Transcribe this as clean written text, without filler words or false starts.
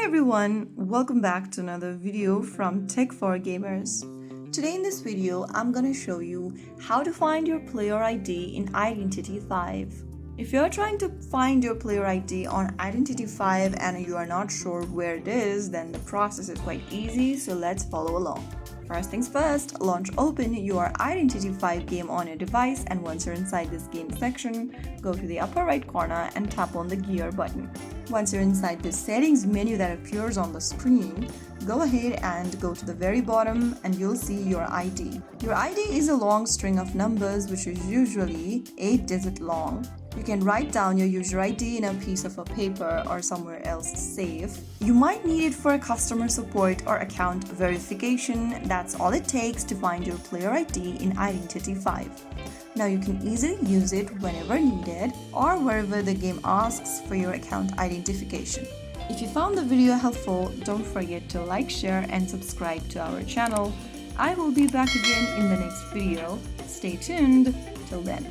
everyone, welcome back to another video from Tech for Gamers. Today in this video, I'm gonna show you how to find your player ID in Identity 5. If you're trying to find your player ID on Identity 5 and you are not sure where it is, then the process is quite easy, so let's follow along. First things first, launch open your Identity 5 game on your device, and once you're inside this game section, go to the upper right corner and tap on the gear button. Once you're inside the settings menu that appears on the screen, go ahead and go to the very bottom and you'll see your ID. Your ID is a long string of numbers which is usually 8-digit long. You can write down your user ID in a piece of a paper or somewhere else safe. You might need it for a customer support or account verification. That's all it takes to find your player ID in Identity 5. Now you can easily use it whenever needed or wherever the game asks for your account identification. If you found the video helpful, don't forget to like, share and subscribe to our channel. I will be back again in the next video. Stay tuned. Till then.